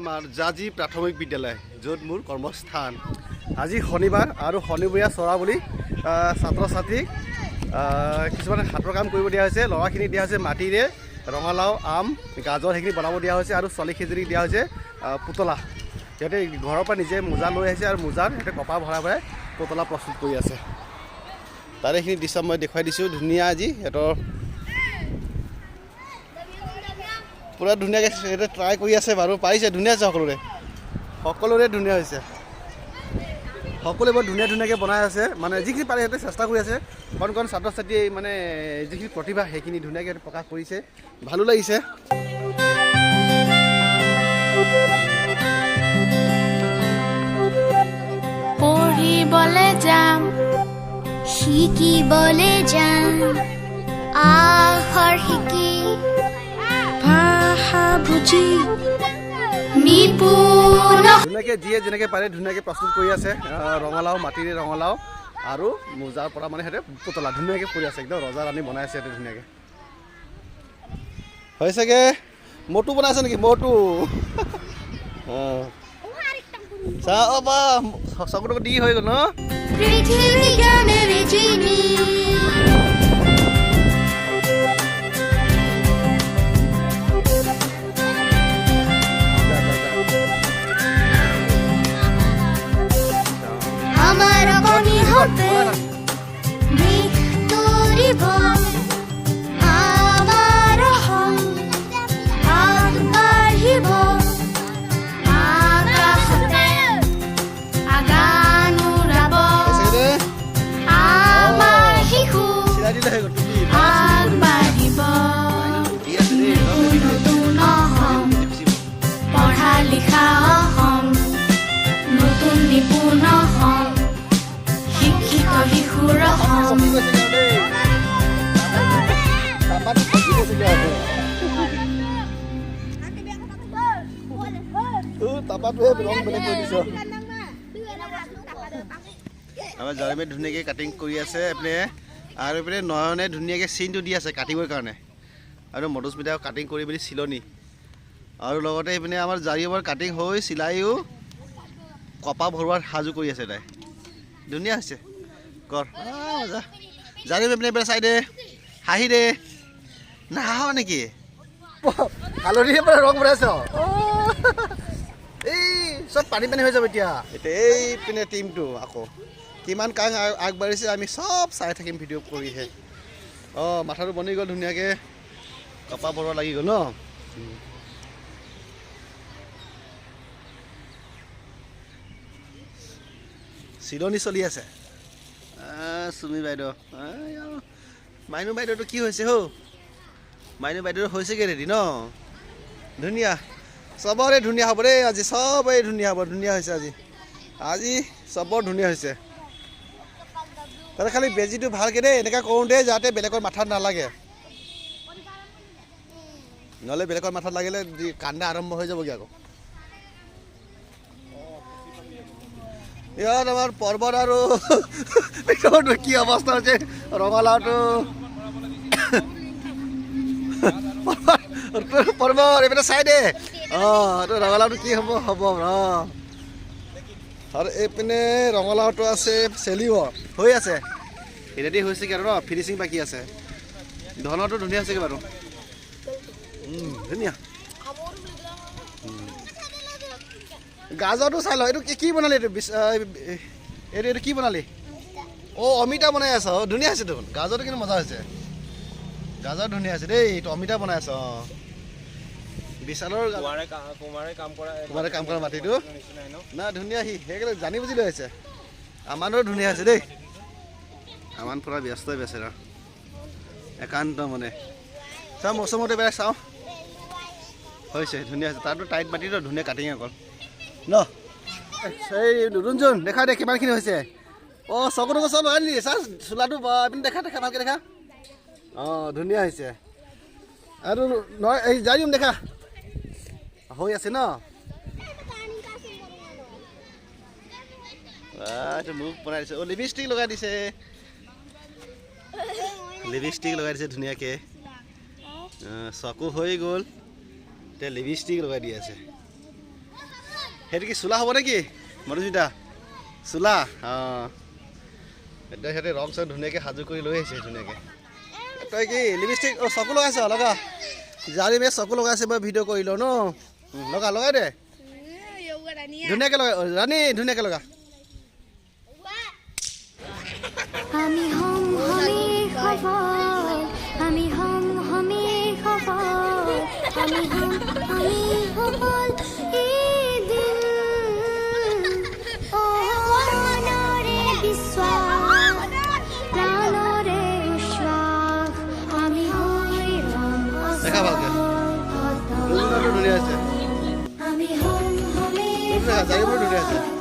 আমাৰ জাজি প্ৰাথমিক বিদ্যালয়, য'ত মোৰ কৰ্মস্থান। আজি শনিবাৰ আৰু শনিবৰীয়া চৰা বুলি ছাত্ৰ ছাত্ৰীক কিছুমান হাতৰ কাম কৰিব দিয়া হৈছে। ল'ৰাখিনিক দিয়া হৈছে মাটিৰে ৰঙালাও, আম, গাজৰ সেইখিনি বনাব দিয়া হৈছে আৰু ছোৱালীকেইজনীক দিয়া হৈছে পুতলা। সিহঁতে ঘৰৰ পৰা নিজে মোজা লৈ আহিছে আৰু মোজাৰ সিহঁতে কপা ভৰাই ভৰাই পুতলা প্ৰস্তুত কৰি আছে। তাৰে এইখিনি দৃশ্য মই দেখুৱাই দিছোঁ। ধুনীয়া আজি সিহঁতৰ পুৰা ধুনীয়াকৈ সিহঁতে ট্ৰাই কৰি আছে বাৰু, পাৰিছে, ধুনীয়া হৈছে সকলোৰে ধুনীয়া হৈছে। সকলোৱে বৰ ধুনীয়াকৈ বনাই আছে, মানে যিখিনি পাৰে সিহঁতে চেষ্টা কৰি আছে। কণ ছাত্ৰ ছাত্ৰীয়ে মানে যিখিনি প্ৰতিভা সেইখিনি ধুনীয়াকৈ প্ৰকাশ কৰিছে, ভালো লাগিছে। পঢ়িবলৈ যাম, শিকিবলৈ যাম, আখৰ শিকি ভাষা বুজি ধুনীয়াকৈ যিয়ে যেনেকৈ পাৰে ধুনীয়াকৈ প্ৰস্তুত কৰি আছে। ৰঙালাও, মাটিৰে ৰঙালাও আৰু মোজাৰ পৰা মানে সিহঁতে পুতলা ধুনীয়াকৈ কৰি আছে। একদম ৰজা ৰাণী বনাই আছে সিহঁতে ধুনীয়াকৈ। হৈছেগৈ মটু বনাইছে নেকি? মটু চাওঁ বা চকুটো দি হৈ গ'ল ন। আমাৰ কণী হবে ভিতৰিব আমাৰ হং আগবাঢ়িব আকাশতে আগান উৰাব আমাৰ শিশু আগবাঢ়িব নতুন অসম পঢ়া লিখা অসম নতুন নিপুণ অসম শিক্ষিত শিশুৰ অসম। আমাৰ জাৰিমে ধুনীয়াকৈ কাটিং কৰি আছে এইপিনে, আৰু এইপিনে নয়নে ধুনীয়াকৈ চিনটো দি আছে কাটিবৰ কাৰণে, আৰু মধুস্মিতাও কাটিং কৰি মেলি চিলনি, আৰু লগতে এইপিনে আমাৰ জাৰিমৰ কাটিং হৈ চিলাইও কপা ভৰোৱাৰ সাজু কৰি আছে। তাই ধুনীয়া হৈছে কৰ মজা। জাৰিম এইপিনে এইপিনে চাই দে, হাঁহি দে, নাহাও নেকি? হালধিৰ পৰা ৰং বনাইছ, এই চব পানী হৈ যাব এতিয়া। এইপিনে টিমটো আকৌ কিমান কাম আগবাঢ়িছে আমি চব চাই থাকিম ভিডিঅ' কৰিহে। মাথাটো বনি গ'ল ধুনীয়াকৈ, কপা ভৰোৱা লাগি গ'ল ন। চিলনি চলি আছে। চুমি বাইদেউ, মাইনু বাইদেউটো কি হৈছে হৌ? মাইনু বাইদেউ হৈছেগৈ ৰেডি ন? ধুনীয়া, চবৰে ধুনীয়া হ'ব দেই আজি, চবেই ধুনীয়া হ'ব। ধুনীয়া হৈছে আজি চবৰ ধুনীয়া হৈছে। তাতে খালি বেজীটো ভালকৈ দেই এনেকৈ কৰোঁতে যাতে বেলেগৰ মাথাত নালাগে, নহ'লে বেলেগৰ মাথাত লাগিলে কান্দা আৰম্ভ হৈ যাবগৈ আকৌ। ইয়াত আমাৰ পৰ্বত আৰু কি অৱস্থা হৈছে। ৰঙালাওটো পৰ্বত এইপিনে চাই দে। এইটো ৰঙালাওটো কি হ'ব আৰু এইপিনে ৰঙালাওটো আছে চেলিব হৈ আছে, ৰেডি হৈছেগৈ আৰু ন, ফিনিচিং বাকী আছে। ধনৰটো ধুনীয়া হৈছেগৈ বাৰু, ধুনীয়া। গাজৰটো চাই ল, এইটো কি বনালি? এইটো কি বনালি? অমিতা বনাই আছ। ধুনীয়া হৈছে দেখোন, গাজৰটো কিন্তু মজা হৈছে। গাজৰ ধুনীয়া হৈছে দেই, এইটো অমিতা বনাই আছ। বিশালৰ কুমাৰে কাম কৰা মাটিটো না ধুনীয়া, সেইকাৰণে জানি বুজি লৈ আছে। আমাৰো ধুনীয়া হৈছে দেই। আমান পুৰা ব্যস্তই বেচেৰা, একান্ত মানে। চাওঁ মৌচুমতে বেলেগ চাওঁ, হৈছে ধুনীয়া হৈছে। তাতো টাইট মাটিটো ধুনীয়া কাটিং অকল ন। এই নতুনজন দেখা দে কিমানখিনি হৈছে। চকুটো চব লগাই দিলি চা, চোলাটো আপুনি দেখা ভালকৈ দেখা। ধুনীয়া হৈছে। আৰু নহয় এই যাই দিম দেখা হৈ আছে ন। মুখ বনাই দিছে, লিপষ্টিক লগাই দিছে, ধুনীয়াকৈ। চকু হৈ গ'ল, এতিয়া লিপষ্টিক লগাই দি আছে। সেইটো কি চোলা হ'ব নেকি মধুস্মিতা চোলা অঁ এতিয়া সিহঁতে ৰং চং ধুনীয়াকৈ সাজু কৰি লৈ আহিছে ধুনীয়াকৈ তই কি লিপষ্টিক অঁ চকু লগাইছ লগা জাৰি মেচ চকু লগাইছে মই ভিডিঅ' কৰি লওঁ ন লগা লগাই দে ধুনীয়াকৈ লগাই ৰাণী ধুনীয়াকৈ লগা আমি হম হমেই সফল আমি হম হমেই সফল আমি হম হমেই সফল এদিন মনৰে বিশ্বাস প্ৰাণৰে উচ্ছ্বাস আমি হৈ ৰম দেখা ভালকৈ ধুনীয়া আছে আমি হম হমেই জাৰিবোৰ ধুনীয়া আছে